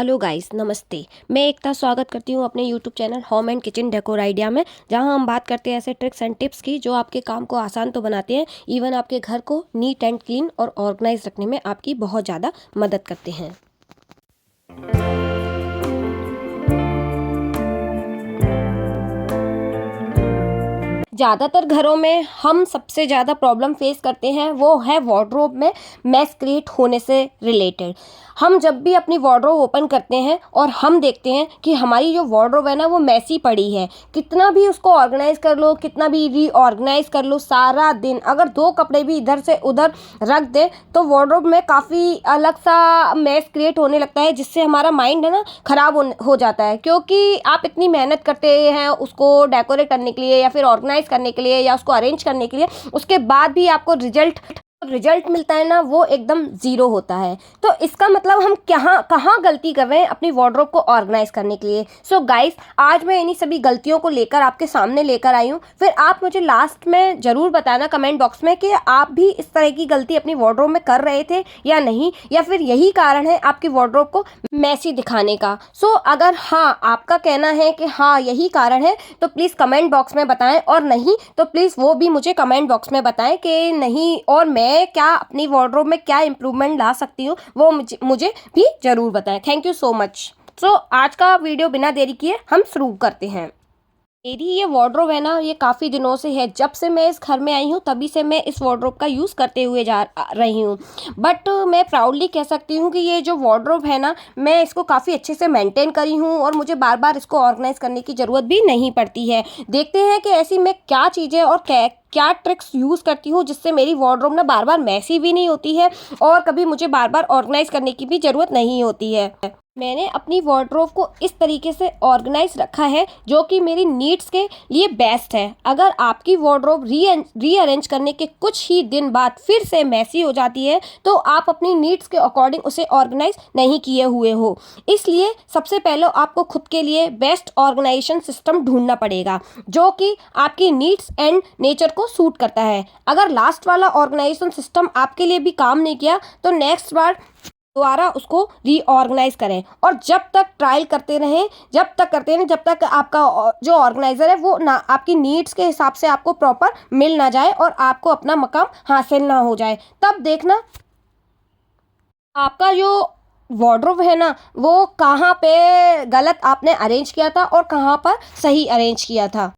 Hello guys, नमस्ते। मैं एकता स्वागत करती हूँ अपने YouTube channel home and kitchen decor idea में, जहाँ हम बात करते हैं ऐसे ट्रिक्स एंड टिप्स की जो आपके काम को आसान तो बनाते हैं, इवन आपके घर को नीट एंड क्लीन और ऑर्गेनाइज रखने में आपकी बहुत ज़्यादा मदद करते हैं। ज़्यादातर घरों में हम सबसे ज़्यादा प्रॉब्लम फेस करते हैं वो है वार्डरोब में मैस क्रिएट होने से रिलेटेड। हम जब भी अपनी वार्डरोब ओपन करते हैं और हम देखते हैं कि हमारी जो वार्डरोब है ना वो मैसी पड़ी है, कितना भी उसको ऑर्गेनाइज कर लो, कितना भी रीऑर्गेनाइज कर लो, सारा दिन अगर 2 कपड़े भी इधर से उधर रख दें तो वार्डरोब में काफ़ी अलग सा मैस क्रिएट होने लगता है, जिससे हमारा माइंड है ना ख़राब हो जाता है। क्योंकि आप इतनी मेहनत करते हैं उसको डेकोरेट करने के लिए या फिर ऑर्गेनाइज करने के लिए या उसको अरेंज करने के लिए, उसके बाद भी आपको रिजल्ट मिलता है ना वो एकदम ज़ीरो होता है। तो इसका मतलब हम कहाँ गलती कर रहे हैं अपनी वार्डरोब को ऑर्गेनाइज करने के लिए। सो गाइस, आज मैं इन्हीं सभी गलतियों को लेकर आपके सामने लेकर आई हूँ। फिर आप मुझे लास्ट में ज़रूर बताना कमेंट बॉक्स में कि आप भी इस तरह की गलती अपनी वार्डरोब में कर रहे थे या नहीं, या फिर यही कारण है आपकी वार्डरोब को मैसी दिखाने का। सो अगर हाँ आपका कहना है कि हाँ यही कारण है तो प्लीज़ कमेंट बॉक्स में बताएं, और नहीं तो प्लीज़ वो भी मुझे कमेंट बॉक्स में बताएं कि नहीं, और मैं क्या अपनी वार्डरोब में क्या इम्प्रूवमेंट ला सकती हूँ वो मुझे भी ज़रूर बताएं। Thank you so much. So आज का वीडियो बिना देरी किए हम शुरू करते हैं। मेरी ये वार्डरोब है ना, ये काफ़ी दिनों से है, जब से मैं इस घर में आई हूँ तभी से मैं इस वार्डरोब का यूज़ करते हुए जा रही हूँ। बट मैं प्राउडली कह सकती हूँ कि ये जो वार्डरोब है ना, मैं इसको काफ़ी अच्छे से मेंटेन करी हूँ और मुझे बार बार इसको ऑर्गेनाइज करने की ज़रूरत भी नहीं पड़ती है। देखते हैं कि ऐसी मैं क्या चीज़ें और क्या ट्रिक्स यूज़ करती हूँ जिससे मेरी वार्डरोब ना बार बार मैसी भी नहीं होती है और कभी मुझे बार बार ऑर्गेनाइज करने की भी ज़रूरत नहीं होती है। मैंने अपनी वार्डरोब को इस तरीके से ऑर्गेनाइज रखा है जो कि मेरी नीड्स के लिए बेस्ट है। अगर आपकी वार्डरोब रीअरेंज करने के कुछ ही दिन बाद फिर से मैसी हो जाती है तो आप अपनी नीड्स के अकॉर्डिंग उसे ऑर्गेनाइज नहीं किए हुए हो। इसलिए सबसे पहले आपको खुद के लिए बेस्ट ऑर्गेनाइजेशन सिस्टम ढूंढना पड़ेगा जो कि आपकी नीड्स एंड नेचर को सूट करता है। अगर लास्ट वाला ऑर्गेनाइजेशन सिस्टम आपके लिए भी काम नहीं किया तो नेक्स्ट बार दोबारा उसको रीऑर्गेनाइज करें, और जब तक ट्रायल करते रहें, जब तक आपका जो ऑर्गेनाइजर है वो ना आपकी नीड्स के हिसाब से आपको प्रॉपर मिल ना जाए और आपको अपना मकाम हासिल ना हो जाए। तब देखना आपका जो वार्डरोब है ना वो कहाँ पे गलत आपने अरेंज किया था और कहाँ पर सही अरेंज किया था।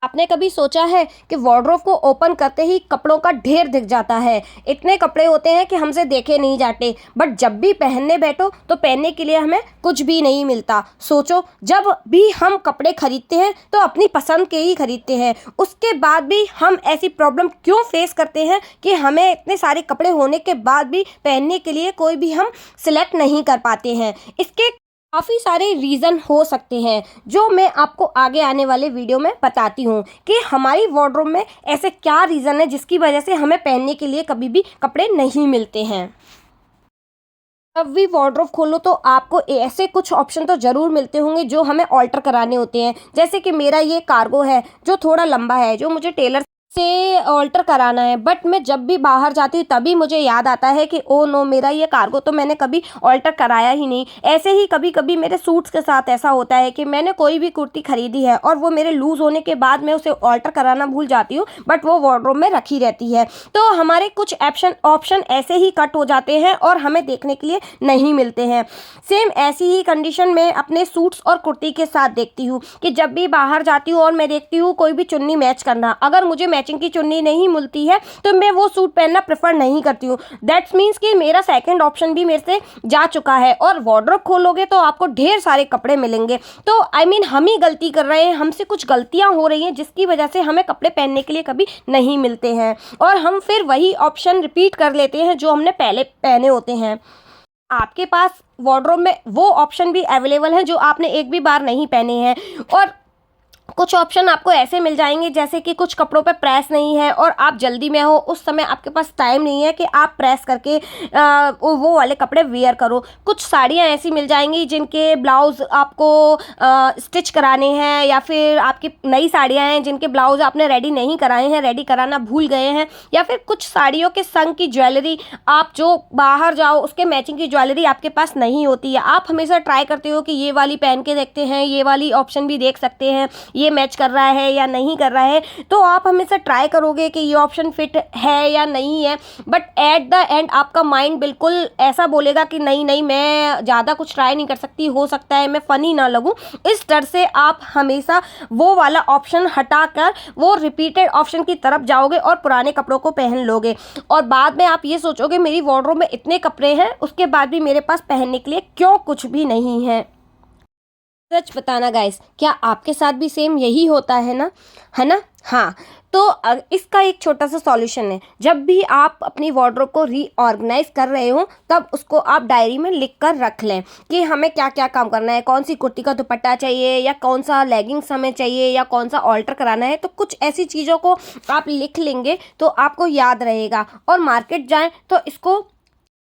आपने कभी सोचा है कि वार्डरोब को ओपन करते ही कपड़ों का ढेर दिख जाता है। इतने कपड़े होते हैं कि हमसे देखे नहीं जाते, बट जब भी पहनने बैठो तो पहनने के लिए हमें कुछ भी नहीं मिलता। सोचो, जब भी हम कपड़े खरीदते हैं तो अपनी पसंद के ही खरीदते हैं, उसके बाद भी हम ऐसी प्रॉब्लम क्यों फेस करते हैं कि हमें इतने सारे कपड़े होने के बाद भी पहनने के लिए कोई भी हम सिलेक्ट नहीं कर पाते हैं। इसके काफ़ी सारे रीज़न हो सकते हैं जो मैं आपको आगे आने वाले वीडियो में बताती हूँ कि हमारी वार्डरोब में ऐसे क्या रीज़न है जिसकी वजह से हमें पहनने के लिए कभी भी कपड़े नहीं मिलते हैं। जब भी वार्डरोब खोलो तो आपको ऐसे कुछ ऑप्शन तो ज़रूर मिलते होंगे जो हमें ऑल्टर कराने होते हैं। जैसे कि मेरा ये कार्गो है जो थोड़ा लंबा है, जो मुझे टेलर से ऑल्टर कराना है, बट मैं जब भी बाहर जाती हूँ तभी मुझे याद आता है कि ओ नो, मेरा ये कार्गो तो मैंने कभी ऑल्टर कराया ही नहीं। ऐसे ही कभी कभी मेरे सूट्स के साथ ऐसा होता है कि मैंने कोई भी कुर्ती खरीदी है और वो मेरे लूज़ होने के बाद मैं उसे ऑल्टर कराना भूल जाती हूँ, बट वो वार्डरोब में रखी रहती है। तो हमारे कुछ ऑप्शन ऐसे ही कट हो जाते हैं और हमें देखने के लिए नहीं मिलते हैं। सेम ऐसी ही कंडीशन में अपने सूट्स और कुर्ती के साथ देखती हूँ कि जब भी बाहर जाती हूँ और मैं देखती हूँ कोई भी चुन्नी मैच करना, अगर मुझे मैचिंग की चुन्नी नहीं मिलती है तो मैं वो सूट पहनना प्रेफर नहीं करती हूँ। दैट्स मीन्स कि मेरा सेकंड ऑप्शन भी मेरे से जा चुका है, और वार्डरोब खोलोगे तो आपको ढेर सारे कपड़े मिलेंगे। तो हम ही गलती कर रहे हैं, हमसे कुछ गलतियां हो रही हैं जिसकी वजह से हमें कपड़े पहनने के लिए कभी नहीं मिलते हैं, और हम फिर वही ऑप्शन रिपीट कर लेते हैं जो हमने पहले पहने होते हैं। आपके पास वार्डरोब में वो ऑप्शन भी अवेलेबल हैं जो आपने एक भी बार नहीं पहने हैं, और कुछ ऑप्शन आपको ऐसे मिल जाएंगे जैसे कि कुछ कपड़ों पे प्रेस नहीं है और आप जल्दी में हो, उस समय आपके पास टाइम नहीं है कि आप प्रेस करके वो वाले कपड़े वेयर करो। कुछ साड़ियाँ ऐसी मिल जाएंगी जिनके ब्लाउज़ आपको स्टिच कराने हैं, या फिर आपकी नई साड़ियाँ हैं जिनके ब्लाउज़ आपने रेडी नहीं कराए हैं, रेडी कराना भूल गए हैं, या फिर कुछ साड़ियों के संग की ज्वेलरी, आप जो बाहर जाओ उसके मैचिंग की ज्वेलरी आपके पास नहीं होती है। आप हमेशा ट्राई करते हो कि ये वाली पहन के देखते हैं, ये वाली ऑप्शन भी देख सकते हैं, ये मैच कर रहा है या नहीं कर रहा है, तो आप हमेशा ट्राई करोगे कि ये ऑप्शन फिट है या नहीं है। बट एट द एंड आपका माइंड बिल्कुल ऐसा बोलेगा कि नहीं नहीं, मैं ज़्यादा कुछ ट्राई नहीं कर सकती, हो सकता है मैं फ़नी ना लगूं। इस डर से आप हमेशा वो वाला ऑप्शन हटाकर वो रिपीटेड ऑप्शन की तरफ जाओगे और पुराने कपड़ों को पहन लोगे, और बाद में आप ये सोचोगे मेरी वार्डरोब में इतने कपड़े हैं, उसके बाद भी मेरे पास पहनने के लिए क्यों कुछ भी नहीं है। सच बताना गाइस, क्या आपके साथ भी सेम यही होता है ना, है ना? हाँ, तो इसका एक छोटा सा सॉल्यूशन है। जब भी आप अपनी वार्डरोब को रीऑर्गेनाइज कर रहे हो तब उसको आप डायरी में लिख कर रख लें कि हमें क्या क्या काम करना है, कौन सी कुर्ती का दुपट्टा चाहिए, या कौन सा लेगिंग्स हमें चाहिए, या कौन सा ऑल्टर कराना है। तो कुछ ऐसी चीज़ों को आप लिख लेंगे तो आपको याद रहेगा, और मार्केट जाएँ तो इसको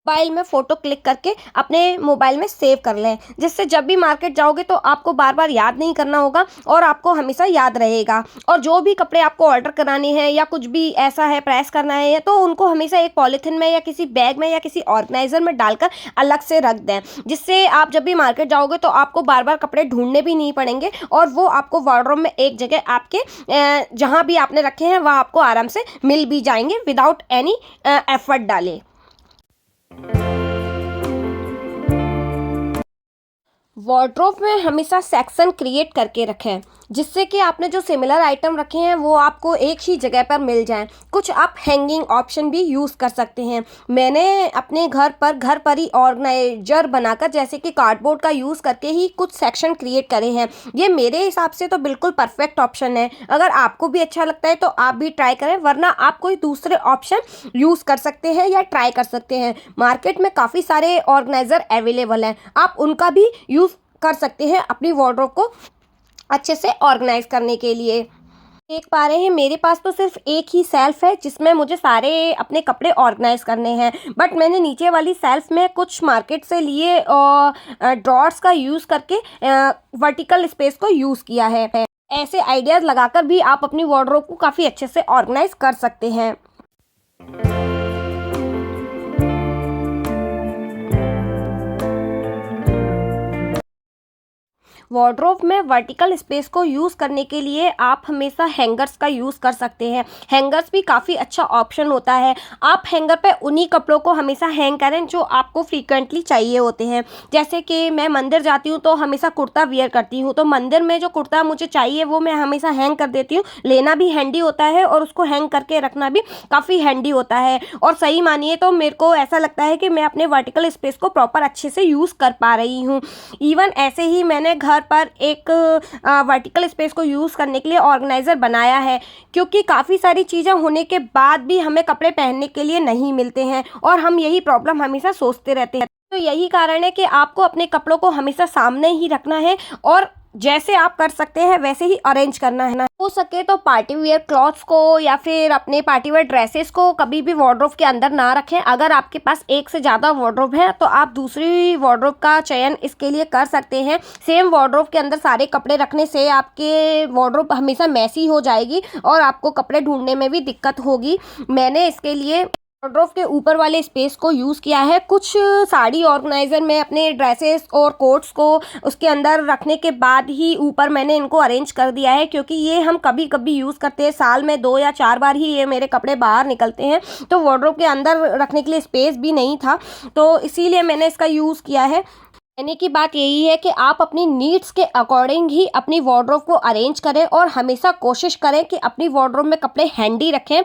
मोबाइल में फ़ोटो क्लिक करके अपने मोबाइल में सेव कर लें, जिससे जब भी मार्केट जाओगे तो आपको बार बार याद नहीं करना होगा और आपको हमेशा याद रहेगा। और जो भी कपड़े आपको ऑर्डर कराने हैं या कुछ भी ऐसा है प्रेस करना है, तो उनको हमेशा एक पॉलीथिन में या किसी बैग में या किसी ऑर्गेनाइज़र में डालकर अलग से रख दें, जिससे आप जब भी मार्केट जाओगे तो आपको बार बार कपड़े ढूंढने भी नहीं पड़ेंगे, और वो आपको वार्डरोब में एक जगह आपके जहाँ भी आपने रखे हैं वहाँ आपको आराम से मिल भी जाएंगे विदाउट एनी एफर्ट डाले। वार्डरोब में हमेशा सेक्शन क्रिएट करके रखें, जिससे कि आपने जो सिमिलर आइटम रखे हैं वो आपको एक ही जगह पर मिल जाएं। कुछ आप हैंगिंग ऑप्शन भी यूज़ कर सकते हैं। मैंने अपने घर पर ही ऑर्गेनाइजर बनाकर, जैसे कि कार्डबोर्ड का यूज़ करके ही कुछ सेक्शन क्रिएट करे हैं। ये मेरे हिसाब से तो बिल्कुल परफेक्ट ऑप्शन है। अगर आपको भी अच्छा लगता है तो आप भी ट्राई करें, वरना आप कोई दूसरे ऑप्शन यूज़ कर सकते हैं या ट्राई कर सकते हैं। मार्केट में काफ़ी सारे ऑर्गेनाइज़र अवेलेबल हैं, आप उनका भी यूज़ कर सकते हैं अपनी वार्डरोब को अच्छे से ऑर्गेनाइज करने के लिए। देख पा रहे हैं मेरे पास तो सिर्फ एक ही सेल्फ है जिसमें मुझे सारे अपने कपड़े ऑर्गेनाइज करने हैं, बट मैंने नीचे वाली सेल्फ में कुछ मार्केट से लिए ड्रॉर्स का यूज़ करके वर्टिकल स्पेस को यूज़ किया है। ऐसे आइडियाज़ लगाकर भी आप अपनी वार्डरोब को काफ़ी अच्छे से ऑर्गेनाइज कर सकते हैं। वार्डरोब में वर्टिकल स्पेस को यूज़ करने के लिए आप हमेशा हैंगर्स का यूज़ कर सकते हैं। हैंगर्स भी काफ़ी अच्छा ऑप्शन होता है। आप हैंगर पे उन्हीं कपड़ों को हमेशा हैंग करें जो आपको फ्रीक्वेंटली चाहिए होते हैं। जैसे कि मैं मंदिर जाती हूँ तो हमेशा कुर्ता वियर करती हूँ, तो मंदिर में जो कुर्ता मुझे चाहिए वो मैं हमेशा हैंग कर देती हूँ। लेना भी हैंडी होता है और उसको हैंग करके रखना भी काफ़ी हैंडी होता है। और सही मानिए तो मेरे को ऐसा लगता है कि मैं अपने वर्टिकल स्पेस को प्रॉपर अच्छे से यूज़ कर पा रही हूँ। इवन ऐसे ही मैंने घर पर एक वर्टिकल स्पेस को यूज़ करने के लिए ऑर्गेनाइज़र बनाया है, क्योंकि काफ़ी सारी चीज़ें होने के बाद भी हमें कपड़े पहनने के लिए नहीं मिलते हैं और हम यही प्रॉब्लम हमेशा सोचते रहते हैं। तो यही कारण है कि आपको अपने कपड़ों को हमेशा सामने ही रखना है और जैसे आप कर सकते हैं वैसे ही अरेंज करना है ना। हो सके तो पार्टी वेयर क्लॉथ्स को या फिर अपने पार्टी वेयर ड्रेसेस को कभी भी वार्डरोब के अंदर ना रखें। अगर आपके पास एक से ज़्यादा वार्डरोब है तो आप दूसरी वार्डरोब का चयन इसके लिए कर सकते हैं। सेम वार्डरोब के अंदर सारे कपड़े रखने से आपके वार्डरोब हमेशा मैसी हो जाएगी और आपको कपड़े ढूंढने में भी दिक्कत होगी। मैंने इसके लिए वार्डरोब के ऊपर वाले स्पेस को यूज़ किया है। कुछ साड़ी ऑर्गेनाइज़र में अपने ड्रेसेस और कोट्स को उसके अंदर रखने के बाद ही ऊपर मैंने इनको अरेंज कर दिया है, क्योंकि ये हम कभी कभी यूज़ करते हैं। साल में 2 या 4 बार ही ये मेरे कपड़े बाहर निकलते हैं, तो वार्डरोब के अंदर रखने के लिए स्पेस भी नहीं था, तो इसीलिए मैंने इसका यूज़ किया है। कहने की बात यही है कि आप अपनी नीड्स के अकॉर्डिंग ही अपनी वार्डरोब को अरेंज करें और हमेशा कोशिश करें कि अपनी वार्डरोब में कपड़े हैंडी रखें।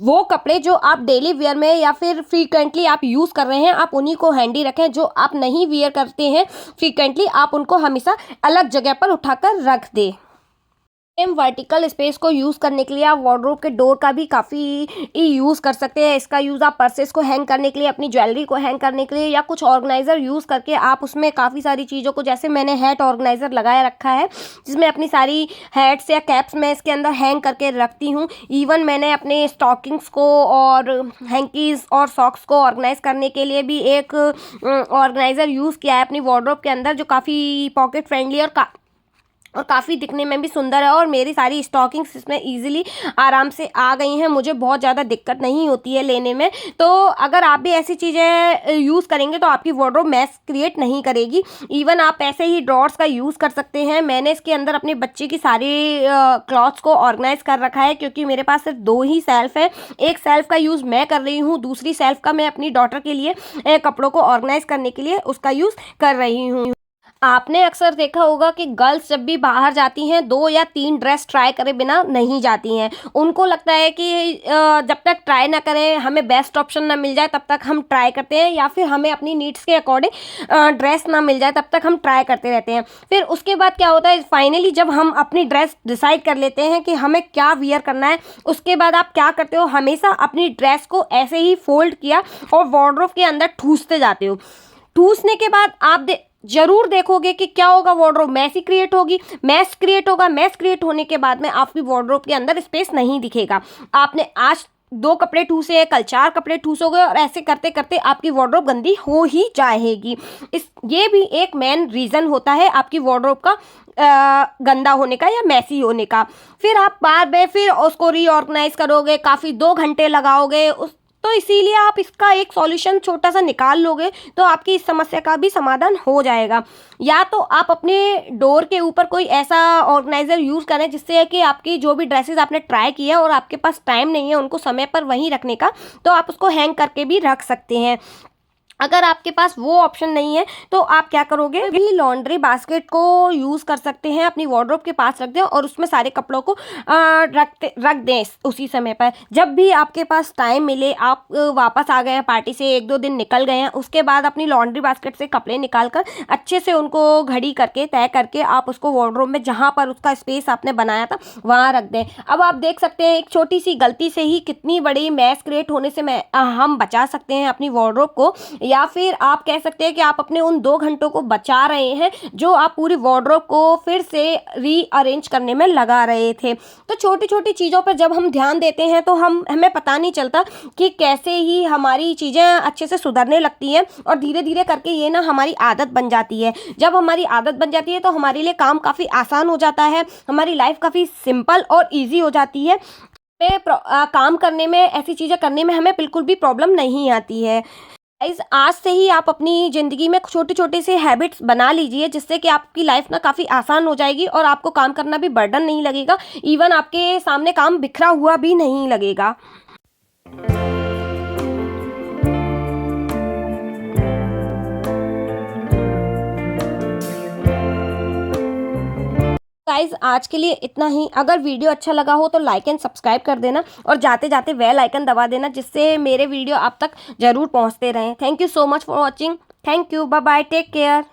वो कपड़े जो आप डेली वेयर में या फिर फ्रीक्वेंटली आप यूज़ कर रहे हैं आप उन्हीं को हैंडी रखें। जो आप नहीं वेयर करते हैं फ्रीक्वेंटली आप उनको हमेशा अलग जगह पर उठाकर रख दें। सेम वर्टिकल स्पेस को यूज़ करने के लिए आप वार्डरोब के डोर का भी काफ़ी यूज़ कर सकते हैं। इसका यूज़ आप पर्सेस को हैंग करने के लिए, अपनी ज्वेलरी को हैंग करने के लिए, या कुछ ऑर्गेनाइज़र यूज़ करके आप उसमें काफ़ी सारी चीज़ों को, जैसे मैंने हैट ऑर्गेनाइज़र लगाया रखा है जिसमें अपनी सारी हैट्स या कैप्स मैं इसके अंदर हैंग करके रखती हूँ। इवन मैंने अपने स्टॉकिंग्स को और हैंकीज़ और सॉक्स को ऑर्गेनाइज़ करने के लिए भी एक ऑर्गेनाइज़र यूज़ किया है अपनी वार्डरोब के अंदर, जो काफ़ी पॉकेट फ्रेंडली और काफ़ी दिखने में भी सुंदर है। और मेरी सारी स्टॉकिंग्स इसमें ईजिली आराम से आ गई हैं, मुझे बहुत ज़्यादा दिक्कत नहीं होती है लेने में। तो अगर आप भी ऐसी चीज़ें यूज़ करेंगे तो आपकी वार्डरोब मैस क्रिएट नहीं करेगी। इवन आप ऐसे ही ड्रॉर्स का यूज़ कर सकते हैं। मैंने इसके अंदर अपने बच्चे की सारी क्लॉथ्स को ऑर्गेनाइज कर रखा है, क्योंकि मेरे पास सिर्फ 2 ही सेल्फ है। एक सेल्फ का यूज़ मैं कर रही हूँ, दूसरी सेल्फ का मैं अपनी डॉटर के लिए कपड़ों को ऑर्गेनाइज करने के लिए उसका यूज़ कर रही हूँ। आपने अक्सर देखा होगा कि गर्ल्स जब भी बाहर जाती हैं 2 या 3 ड्रेस ट्राई करे बिना नहीं जाती हैं। उनको लगता है कि जब तक ट्राई ना करें, हमें बेस्ट ऑप्शन ना मिल जाए तब तक हम ट्राई करते हैं, या फिर हमें अपनी नीड्स के अकॉर्डिंग ड्रेस ना मिल जाए तब तक हम ट्राई करते रहते हैं। फिर उसके बाद क्या होता है, फाइनली जब हम अपनी ड्रेस डिसाइड कर लेते हैं कि हमें क्या वियर करना है, उसके बाद आप क्या करते हो, हमेशा अपनी ड्रेस को ऐसे ही फोल्ड किया और वार्डरोब के अंदर ठूसते जाते हो। ठूसने के बाद आप जरूर देखोगे कि क्या होगा, वार्डरोब मैसी क्रिएट होगी, मैस क्रिएट होगा। मैस क्रिएट होने के बाद में आपकी वार्डरोब के अंदर स्पेस नहीं दिखेगा। आपने आज 2 कपड़े ठूसे, कल 4 कपड़े ठूसोगे और ऐसे करते करते आपकी वार्डरोब गंदी हो ही जाएगी। ये भी एक मेन रीज़न होता है आपकी वार्डरोब का गंदा होने का या मैसी होने का। फिर आप बार बार फिर उसको रीऑर्गेनाइज करोगे, काफ़ी 2 घंटे लगाओगे तो इसीलिए आप इसका एक सॉल्यूशन छोटा सा निकाल लोगे तो आपकी इस समस्या का भी समाधान हो जाएगा। या तो आप अपने डोर के ऊपर कोई ऐसा ऑर्गेनाइज़र यूज़ करें जिससे कि आपकी जो भी ड्रेसेस आपने ट्राई की है और आपके पास टाइम नहीं है उनको समय पर वहीं रखने का, तो आप उसको हैंग करके भी रख सकते हैं। अगर आपके पास वो ऑप्शन नहीं है तो आप क्या करोगे, भी लॉन्ड्री बास्केट को यूज़ कर सकते हैं, अपनी वार्डरोब के पास रख दें और उसमें सारे कपड़ों को रख दें उसी समय पर। जब भी आपके पास टाइम मिले, आप वापस आ गए हैं पार्टी से, 1-2 दिन निकल गए हैं, उसके बाद अपनी लॉन्ड्री बास्केट से कपड़े निकाल कर अच्छे से उनको घड़ी करके तय करके आप उसको वार्डरोब में जहाँ पर उसका स्पेस आपने बनाया था वहाँ रख दें। अब आप देख सकते हैं एक छोटी सी गलती से ही कितनी बड़ी मैस क्रिएट होने से हम बचा सकते हैं अपनी वार्डरोब को। या फिर आप कह सकते हैं कि आप अपने उन 2 घंटों को बचा रहे हैं जो आप पूरी वार्डरोब को फिर से रीअरेंज करने में लगा रहे थे। तो छोटी छोटी चीज़ों पर जब हम ध्यान देते हैं तो हमें पता नहीं चलता कि कैसे ही हमारी चीज़ें अच्छे से सुधरने लगती हैं और धीरे धीरे करके ये ना हमारी आदत बन जाती है। जब हमारी आदत बन जाती है तो हमारे लिए काम काफ़ी आसान हो जाता है, हमारी लाइफ काफ़ी सिंपल और ईजी हो जाती है। काम करने में, ऐसी चीज़ें करने में हमें बिल्कुल भी प्रॉब्लम नहीं आती है। गाइस, आज से ही आप अपनी ज़िंदगी में छोटे छोटे से हैबिट्स बना लीजिए जिससे कि आपकी लाइफ ना काफ़ी आसान हो जाएगी और आपको काम करना भी बर्डन नहीं लगेगा। इवन आपके सामने काम बिखरा हुआ भी नहीं लगेगा। गाइज, आज के लिए इतना ही। अगर वीडियो अच्छा लगा हो तो लाइक एंड सब्सक्राइब कर देना और जाते जाते बेल आइकन दबा देना जिससे मेरे वीडियो आप तक ज़रूर पहुंचते रहें। Thank you so much for watching. Thank you, bye bye, take care.